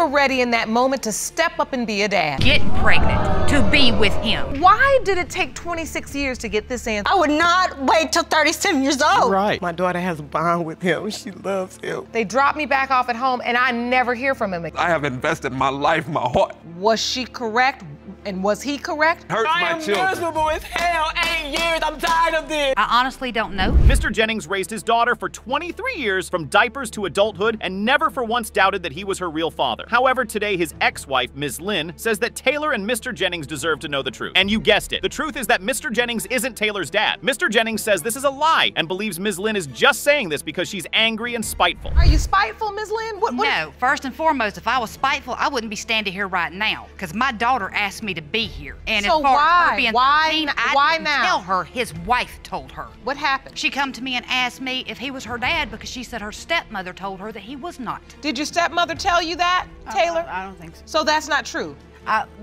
were ready in that moment to step up and be a dad. Get pregnant, to be with him. Why did it take 26 years to get this answer? I would not wait till 37 years old. Right. My daughter has a bond with him. She loves him. They dropped me back off at home and I never hear from him again. I have invested my life, my heart. Was she correct? And was he correct? Hurts my children. I am miserable as hell. 8 years. I'm tired of this. I honestly don't know. Mr. Jennings raised his daughter for 23 years from diapers to adulthood and never for once doubted that he was her real father. However, today his ex-wife, Ms. Lynn, says that Taylor and Mr. Jennings deserve to know the truth. And you guessed it. The truth is that Mr. Jennings isn't Taylor's dad. Mr. Jennings says this is a lie and believes Ms. Lynn is just saying this because she's angry and spiteful. Are you spiteful, Ms. Lynn? No, first and foremost, if I was spiteful, I wouldn't be standing here right now because my daughter asked me to be here. And So as far why? as her being Why 13, n- I why didn't now? tell her. His wife told her. What happened? She come to me and asked me if he was her dad because she said her stepmother told her that he was not. Did your stepmother tell you that, Taylor? I don't think so. So that's not true.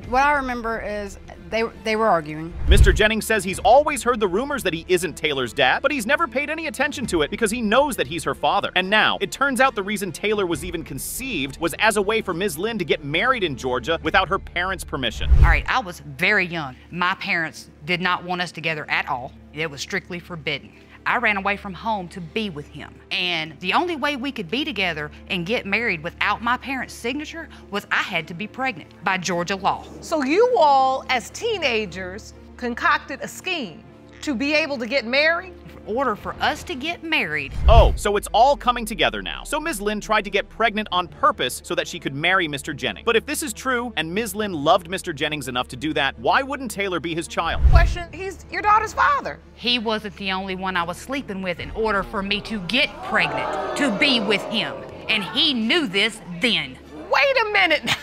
What I remember is they were arguing. Mr. Jennings says he's always heard the rumors that he isn't Taylor's dad, but he's never paid any attention to it because he knows that he's her father. And now, it turns out the reason Taylor was even conceived was as a way for Ms. Lynn to get married in Georgia without her parents' permission. All right, I was very young. My parents did not want us together at all. It was strictly forbidden. I ran away from home to be with him. And the only way we could be together and get married without my parents' signature was I had to be pregnant by Georgia law. So you all, as teenagers, concocted a scheme to be able to get married? In order for us to get married. Oh, so it's all coming together now. So Ms. Lynn tried to get pregnant on purpose so that she could marry Mr. Jennings. But if this is true, and Ms. Lynn loved Mr. Jennings enough to do that, why wouldn't Taylor be his child? Question, he's your daughter's father. He wasn't the only one I was sleeping with in order for me to get pregnant, to be with him. And he knew this then. Wait a minute.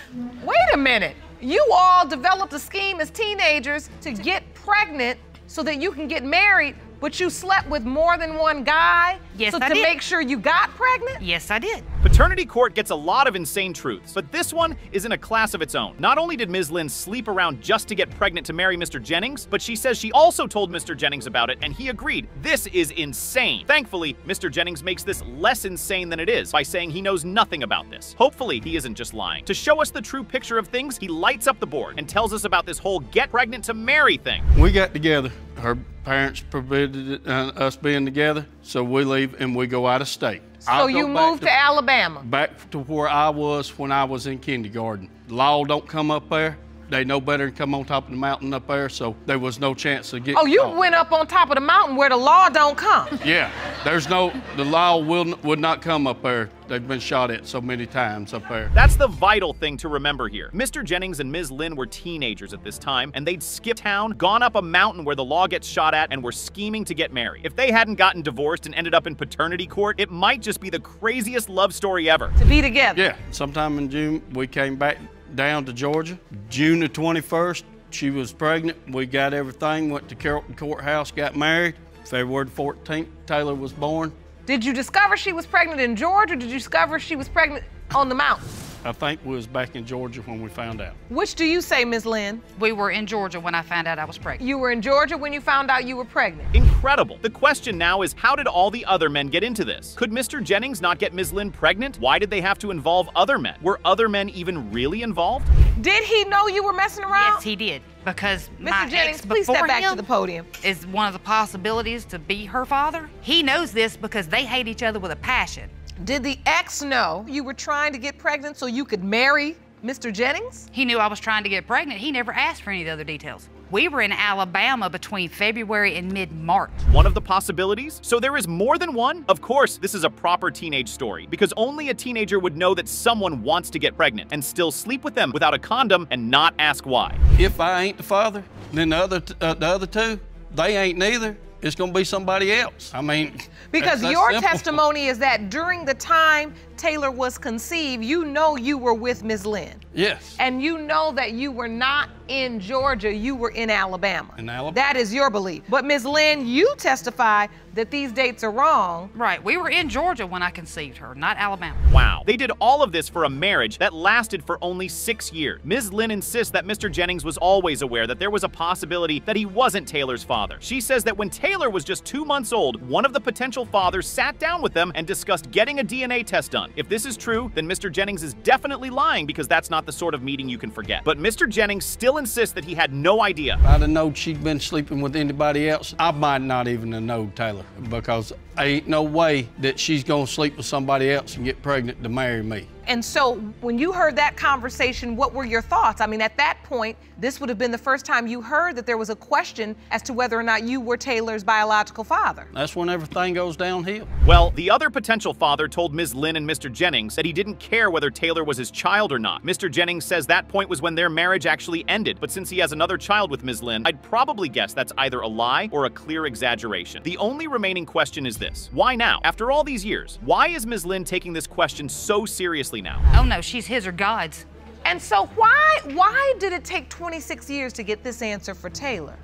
Wait a minute. You all developed a scheme as teenagers to get pregnant so that you can get married, but you slept with more than one guy? Yes, so I to did. make sure you got pregnant? Yes, I did. Paternity court gets a lot of insane truths, but this one is in a class of its own. Not only did Ms. Lynn sleep around just to get pregnant to marry Mr. Jennings, but she says she also told Mr. Jennings about it, and he agreed. This is insane. Thankfully, Mr. Jennings makes this less insane than it is by saying he knows nothing about this. Hopefully, he isn't just lying. To show us the true picture of things, he lights up the board and tells us about this whole get pregnant to marry thing. We got together. Her parents prohibited us being together, so we leave and we go out of state. So you moved to Alabama? Back to where I was when I was in kindergarten. The law don't come up there. They know better than come on top of the mountain up there, so there was no chance of getting Oh, you caught. went up on top of the mountain where the law don't come. Yeah, the law would not come up there. They've been shot at so many times up there. That's the vital thing to remember here. Mr. Jennings and Ms. Lynn were teenagers at this time, and they'd skipped town, gone up a mountain where the law gets shot at, and were scheming to get married. If they hadn't gotten divorced and ended up in paternity court, it might just be the craziest love story ever. To be together? Yeah, sometime in June, we came back down to Georgia. June the 21st, she was pregnant. We got everything, went to Carrollton Courthouse, got married. February the 14th, Taylor was born. Did you discover she was pregnant in Georgia, or did you discover she was pregnant on the mountain? I think we was back in Georgia when we found out. Which do you say, Ms. Lynn? We were in Georgia when I found out I was pregnant. You were in Georgia when you found out you were pregnant? Incredible. The question now is, how did all the other men get into this? Could Mr. Jennings not get Ms. Lynn pregnant? Why did they have to involve other men? Were other men even really involved? Did he know you were messing around? Yes, he did. Because Mr. my Jennings, ex please step before back him to the podium. is one of the possibilities to be her father. He knows this because they hate each other with a passion. Did the ex know you were trying to get pregnant so you could marry Mr. Jennings? He knew I was trying to get pregnant. He never asked for any of the other details. We were in Alabama between February and mid-March. One of the possibilities? So there is more than one? Of course, this is a proper teenage story, because only a teenager would know that someone wants to get pregnant and still sleep with them without a condom and not ask why. If I ain't the father, then the other two, they ain't neither. It's gonna be somebody else. I mean, because that's your simple. testimony is that during the time Taylor was conceived, you know you were with Ms. Lynn. Yes. And you know that you were not in Georgia, you were in Alabama. In Alabama. That is your belief. But Ms. Lynn, you testify that these dates are wrong. Right, we were in Georgia when I conceived her, not Alabama. Wow. They did all of this for a marriage that lasted for only 6 years. Ms. Lynn insists that Mr. Jennings was always aware that there was a possibility that he wasn't Taylor's father. She says that when Taylor was just 2 months old, one of the potential fathers sat down with them and discussed getting a DNA test done. done. If this is true, then Mr. Jennings is definitely lying because that's not the sort of meeting you can forget. But Mr. Jennings still insists that he had no idea. If I'd have known she'd been sleeping with anybody else, I might not even have known Taylor, because ain't no way that she's gonna sleep with somebody else and get pregnant to marry me. And so when you heard that conversation, what were your thoughts? I mean, at that point, this would have been the first time you heard that there was a question as to whether or not you were Taylor's biological father. That's when everything goes downhill. Well, the other potential father told Ms. Lynn and Mr. Jennings that he didn't care whether Taylor was his child or not. Mr. Jennings says that point was when their marriage actually ended, but since he has another child with Ms. Lynn, I'd probably guess that's either a lie or a clear exaggeration. The only remaining question is this: why now? After all these years, why is Ms. Lynn taking this question so seriously now? Oh no, she's his or God's. And so why did it take 26 years to get this answer for Taylor?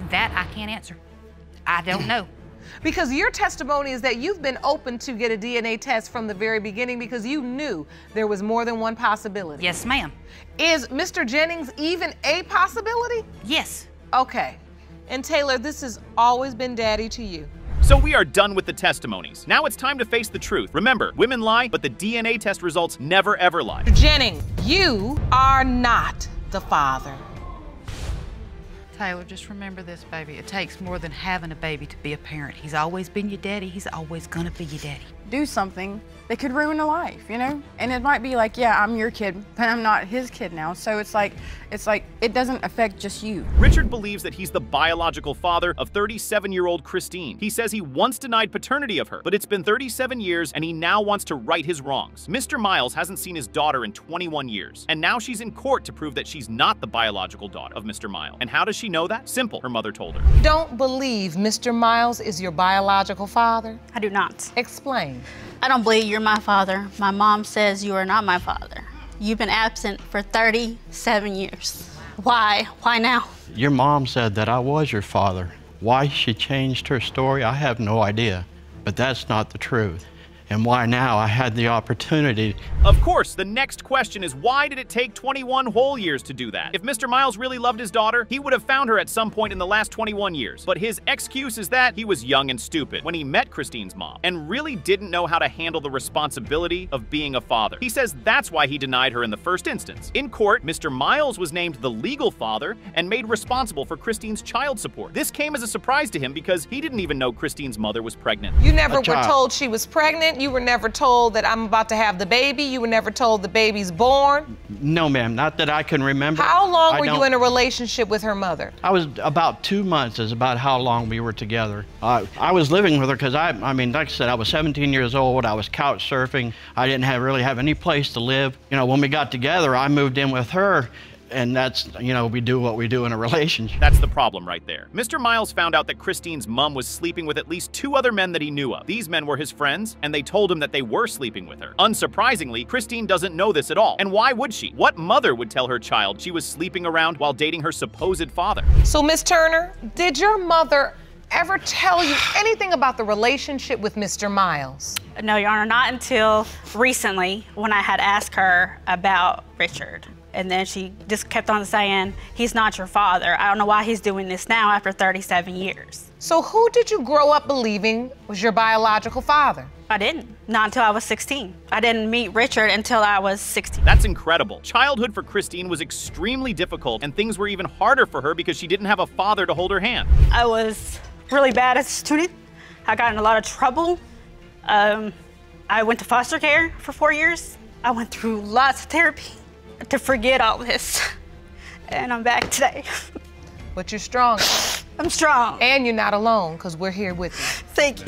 That I can't answer. I don't know. Because your testimony is that you've been open to get a DNA test from the very beginning because you knew there was more than one possibility. Yes, ma'am. Is Mr. Jennings even a possibility? Yes. Okay. And Taylor, this has always been daddy to you. So we are done with the testimonies. Now it's time to face the truth. Remember, women lie, but the DNA test results never ever lie. Jennings, you are not the father. Taylor, just remember this, baby. It takes more than having a baby to be a parent. He's always been your daddy. He's always gonna be your daddy. Do something that could ruin a life, you know? And it might be like, yeah, I'm your kid, but I'm not his kid now. So it's like it doesn't affect just you. Richard believes that he's the biological father of 37-year-old Christine. He says he once denied paternity of her, but it's been 37 years and he now wants to right his wrongs. Mr. Miles hasn't seen his daughter in 21 years, and now she's in court to prove that she's not the biological daughter of Mr. Miles. And how does she know that? Simple, her mother told her. Don't believe Mr. Miles is your biological father? I do not. Explain. I don't believe you're my father. My mom says you are not my father. You've been absent for 37 years. Why? Why now? Your mom said that I was your father. Why she changed her story, I have no idea. But that's not the truth. And why now? I had the opportunity. Of course, the next question is, why did it take 21 whole years to do that? If Mr. Miles really loved his daughter, he would have found her at some point in the last 21 years. But his excuse is that he was young and stupid when he met Christine's mom and really didn't know how to handle the responsibility of being a father. He says that's why he denied her in the first instance. In court, Mr. Miles was named the legal father and made responsible for Christine's child support. This came as a surprise to him because he didn't even know Christine's mother was pregnant. You never were told she was pregnant? You were never told that I'm about to have the baby? You were never told the baby's born? No, ma'am, not that I can remember. How long were you in a relationship with her mother? I was about 2 months is about how long we were together. I was living with her because I mean, like I said, I was 17 years old. I was couch surfing. I didn't really have any place to live. You know, when we got together, I moved in with her. And that's, you know, we do what we do in a relationship. That's the problem right there. Mr. Miles found out that Christine's mom was sleeping with at least 2 other men that he knew of. These men were his friends, and they told him that they were sleeping with her. Unsurprisingly, Christine doesn't know this at all. And why would she? What mother would tell her child she was sleeping around while dating her supposed father? So, Miss Turner, did your mother ever tell you anything about the relationship with Mr. Miles? No, Your Honor, not until recently when I had asked her about Richard. And then she just kept on saying, he's not your father. I don't know why he's doing this now after 37 years. So who did you grow up believing was your biological father? I didn't, not until I was 16. I didn't meet Richard until I was 16. That's incredible. Childhood for Christine was extremely difficult, and things were even harder for her because she didn't have a father to hold her hand. I was really bad as a student. I got in a lot of trouble. I went to foster care for 4 years. I went through lots of therapy to forget all this, and I'm back today. But you're strong. I'm strong. And you're not alone, because we're here with you. Thank you.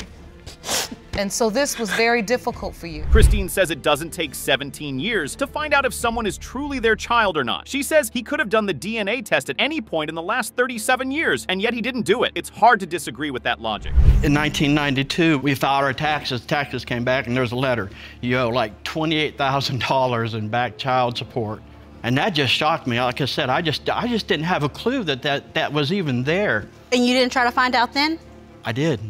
And so this was very difficult for you. Christine says it doesn't take 17 years to find out if someone is truly their child or not. She says he could have done the DNA test at any point in the last 37 years, and yet he didn't do it. It's hard to disagree with that logic. In 1992, we filed our taxes. Taxes came back, and there's a letter. You owe like $28,000 in back child support. And that just shocked me. Like I said, I just didn't have a clue that was even there. And you didn't try to find out then? I did.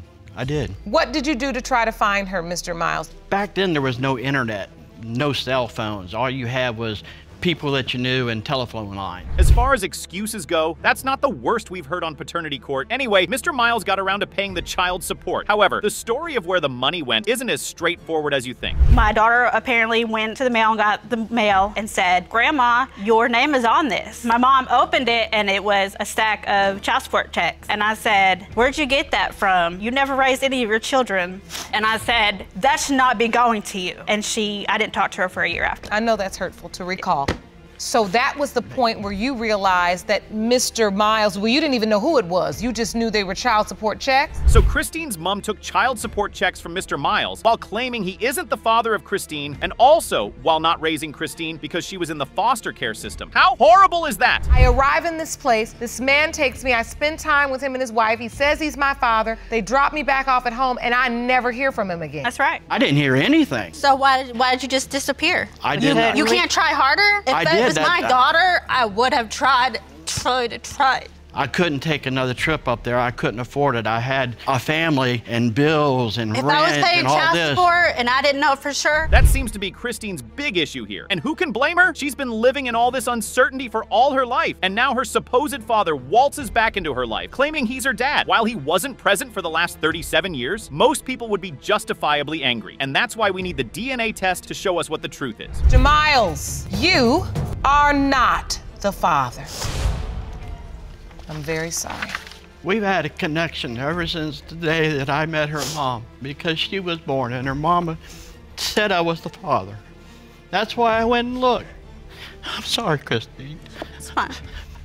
What did you do to try to find her, Mr. Miles? Back then, there was no internet, no cell phones. All you had was people that you knew and telephone line. As far as excuses go, that's not the worst we've heard on paternity court. Anyway, Mr. Miles got around to paying the child support. However, the story of where the money went isn't as straightforward as you think. My daughter apparently went to the mail and got the mail and said, "Grandma, your name is on this." My mom opened it and it was a stack of child support checks. And I said, "Where'd you get that from? You never raised any of your children." And I said, "That should not be going to you." And I didn't talk to her for a year after. I know that's hurtful to recall. So that was the point where you realized that Mr. Miles, well, you didn't even know who it was. You just knew they were child support checks? So Christine's mom took child support checks from Mr. Miles while claiming he isn't the father of Christine, and also while not raising Christine because she was in the foster care system. How horrible is that? I arrive in this place, this man takes me, I spend time with him and his wife, he says he's my father, they drop me back off at home, and I never hear from him again. That's right. I didn't hear anything. So why did you just disappear? I didn't. You can't try harder? If I that did. was my daughter, I would have tried. I couldn't take another trip up there. I couldn't afford it. I had a family and bills and If rent I was paying and all child this. support and I didn't know for sure. That seems to be Christine's big issue here. And who can blame her? She's been living in all this uncertainty for all her life. And now her supposed father waltzes back into her life, claiming he's her dad. While he wasn't present for the last 37 years, most people would be justifiably angry. And that's why we need the DNA test to show us what the truth is. Miles, you are not the father. I'm very sorry. We've had a connection ever since the day that I met her mom, because she was born and her mama said I was the father. That's why I went and looked. I'm sorry, Christine. It's fine.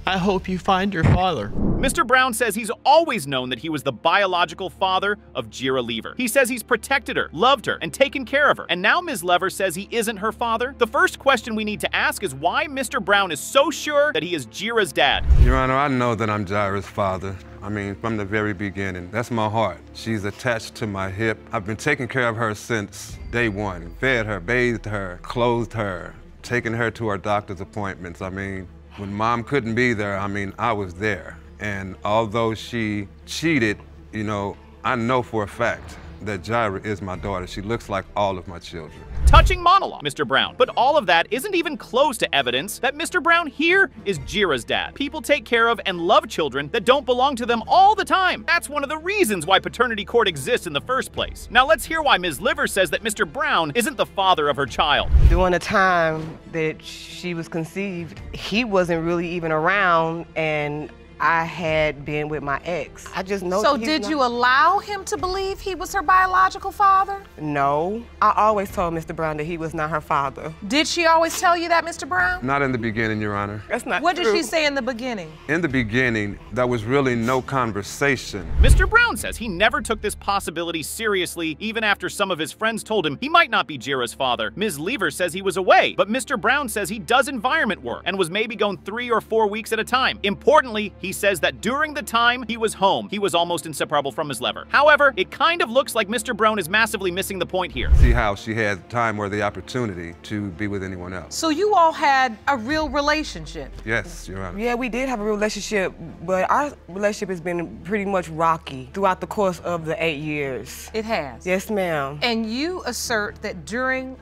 I hope you find your father. Mr. Brown says he's always known that he was the biological father of Jira Lever. He says he's protected her, loved her, and taken care of her. And now Ms. Lever says he isn't her father. The first question we need to ask is why Mr. Brown is so sure that he is Jira's dad. Your Honor, I know that I'm Jira's father. I mean, from the very beginning. That's my heart. She's attached to my hip. I've been taking care of her since day one. Fed her, bathed her, clothed her, taken her to her doctor's appointments. I mean, when Mom couldn't be there, I mean, I was there. And although she cheated, you know, I know for a fact that Jira is my daughter. She looks like all of my children. Touching monologue, Mr. Brown. But all of that isn't even close to evidence that Mr. Brown here is Jira's dad. People take care of and love children that don't belong to them all the time. That's one of the reasons why paternity court exists in the first place. Now let's hear why Ms. Lever says that Mr. Brown isn't the father of her child. During the time that she was conceived, he wasn't really even around, and I had been with my ex. I just know. So did you allow him to believe he was her biological father? No. I always told Mr. Brown that he was not her father. Did she always tell you that, Mr. Brown? Not in the beginning, Your Honor. That's not What true. did she say in the beginning? In the beginning, there was really no conversation. Mr. Brown says he never took this possibility seriously, even after some of his friends told him he might not be Jira's father. Ms. Lever says he was away, but Mr. Brown says he does environment work and was maybe gone 3 or 4 weeks at a time. Importantly, he says that during the time he was home, he was almost inseparable from Ms. Lever. However, it kind of looks like Mr. Brown is massively missing the point here. See how she had time or the opportunity to be with anyone else. So you all had a real relationship? Yes, Your Honor. Yeah, we did have a relationship, but our relationship has been pretty much rocky throughout the course of the 8 years. It has? Yes, ma'am. And you assert that during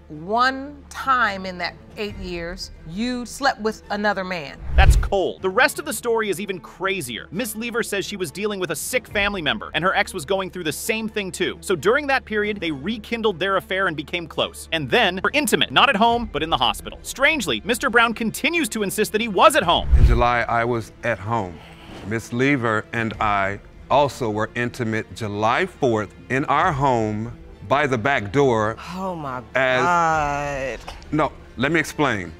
one time in that 8 years, you slept with another man. That's cold. The rest of the story is even crazier. Ms. Lever says she was dealing with a sick family member, and her ex was going through the same thing too. So during that period, they rekindled their affair and became close. And then, were intimate, not at home, but in the hospital. Strangely, Mr. Brown continues to insist that he was at home. In July, I was at home. Ms. Lever and I also were intimate July 4th in our home by the back door. Oh my God. No, let me explain.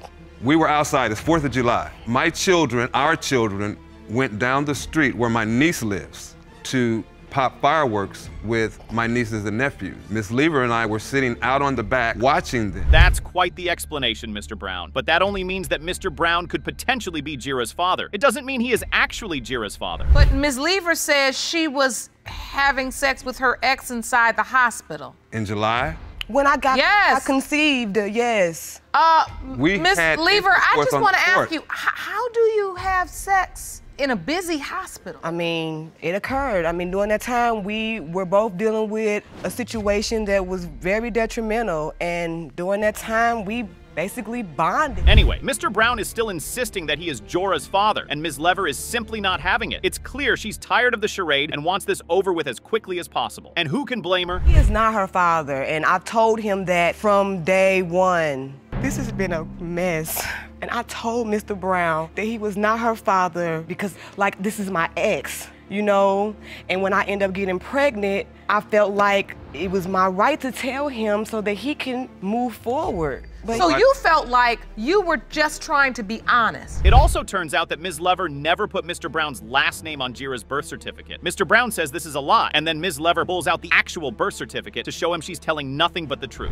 We were outside, it's 4th of July. My children, our children, went down the street where my niece lives to pop fireworks with my nieces and nephews. Miss Lever and I were sitting out on the back watching them. That's quite the explanation, Mr. Brown. But that only means that Mr. Brown could potentially be Jira's father. It doesn't mean he is actually Jira's father. But Ms. Lever says she was having sex with her ex inside the hospital. In July? When I got Yes. I conceived, yes. Miss had Lever, I intercourse just on want to the ask court. you, how do you have sex in a busy hospital? I mean, it occurred. I mean, during that time, we were both dealing with a situation that was very detrimental. And during that time, we basically bonded. Anyway, Mr. Brown is still insisting that he is Jorah's father, and Ms. Lever is simply not having it. It's clear she's tired of the charade and wants this over with as quickly as possible. And who can blame her? He is not her father, and I told him that from day one. This has been a mess. And I told Mr. Brown that he was not her father because, like, this is my ex, you know? And when I end up getting pregnant, I felt like it was my right to tell him so that he can move forward. But so you felt like you were just trying to be honest. It also turns out that Ms. Lever never put Mr. Brown's last name on Jira's birth certificate. Mr. Brown says this is a lie, and then Ms. Lever pulls out the actual birth certificate to show him she's telling nothing but the truth.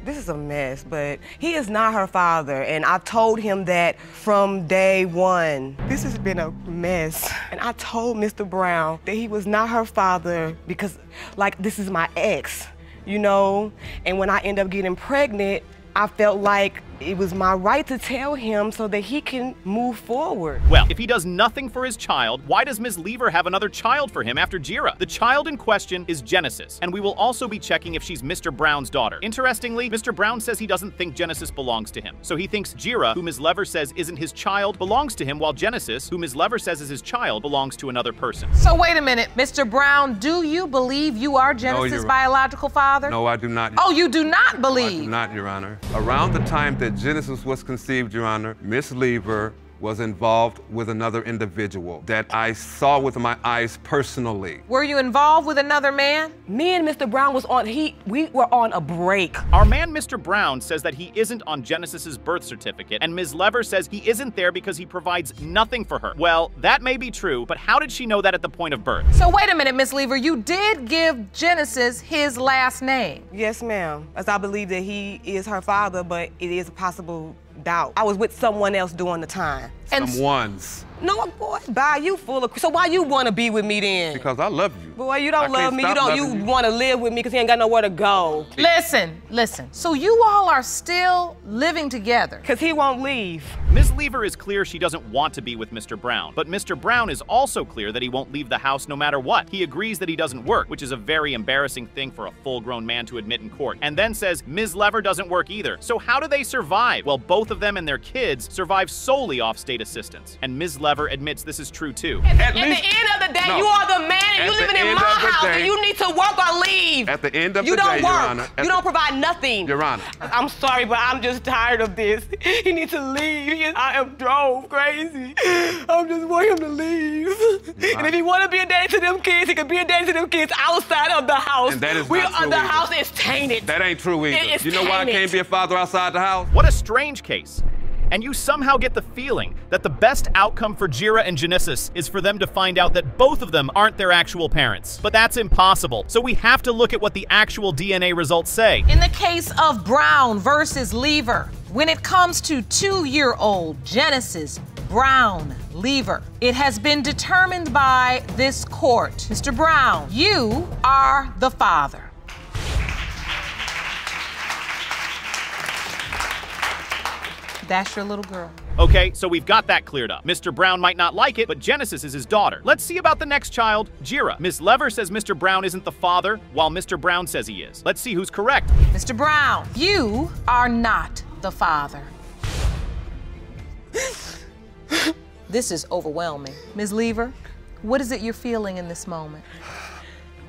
This is a mess, but he is not her father, and I told him that from day one. This has been a mess, and I told Mr. Brown that he was not her father because, like, this is my ex, you know? And when I end up getting pregnant, I felt like it was my right to tell him so that he can move forward. Well, if he does nothing for his child, why does Ms. Lever have another child for him after Jira? The child in question is Genesis, and we will also be checking if she's Mr. Brown's daughter. Interestingly, Mr. Brown says he doesn't think Genesis belongs to him. So he thinks Jira, who Ms. Lever says isn't his child, belongs to him, while Genesis, who Ms. Lever says is his child, belongs to another person. So wait a minute, Mr. Brown, do you believe you are Genesis' biological father? No, I do not. Oh, you do not believe? No, I do not, Your Honor. Around the time that Genesis was conceived, Your Honor, Miss Lever was involved with another individual that I saw with my eyes personally. Were you involved with another man? Me and Mr. Brown was on, we were on a break. Our man, Mr. Brown, says that he isn't on Genesis's birth certificate, and Ms. Lever says he isn't there because he provides nothing for her. Well, that may be true, but how did she know that at the point of birth? So wait a minute, Miss Lever, you did give Genesis his last name. Yes, ma'am. As I believe that he is her father, but it is a possible doubt. I was with someone else during the time. Someone's. No, boy, bye, you full of... So why you want to be with me then? Because I love you. Boy, you don't love me. You want to live with me because you ain't got nowhere to go. Listen. So you all are still living together? Because he won't leave. Ms. Lever is clear she doesn't want to be with Mr. Brown, but Mr. Brown is also clear that he won't leave the house no matter what. He agrees that he doesn't work, which is a very embarrassing thing for a full-grown man to admit in court, and then says Ms. Lever doesn't work either. So how do they survive? Well, both of them and their kids survive solely off state assistance, and Ms. Lever admits this is true too. At the end of the day, you are the man and you living in my house and you need to work or leave. At the end of you the day, don't work. Your Honor. You don't provide nothing. Your Honor. I'm sorry, but I'm just tired of this. He needs to leave. I am drove crazy. I just want him to leave. And if he want to be a daddy to them kids, he can be a daddy to them kids outside of the house. And that is not true the either. house is tainted. That ain't true either. It's you know why I can't be a father outside the house? What a strange case. And you somehow get the feeling that the best outcome for Jira and Genesis is for them to find out that both of them aren't their actual parents. But that's impossible, so we have to look at what the actual DNA results say. In the case of Brown versus Lever, when it comes to 2-year-old Genesis Brown Lever, it has been determined by this court. Mr. Brown, you are the father. That's your little girl. Okay, so we've got that cleared up. Mr. Brown might not like it, but Genesis is his daughter. Let's see about the next child, Jira. Ms. Lever says Mr. Brown isn't the father, while Mr. Brown says he is. Let's see who's correct. Mr. Brown, you are not the father. This is overwhelming. Ms. Lever, what is it you're feeling in this moment?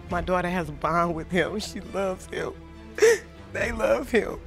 My daughter has a bond with him. She loves him. They love him.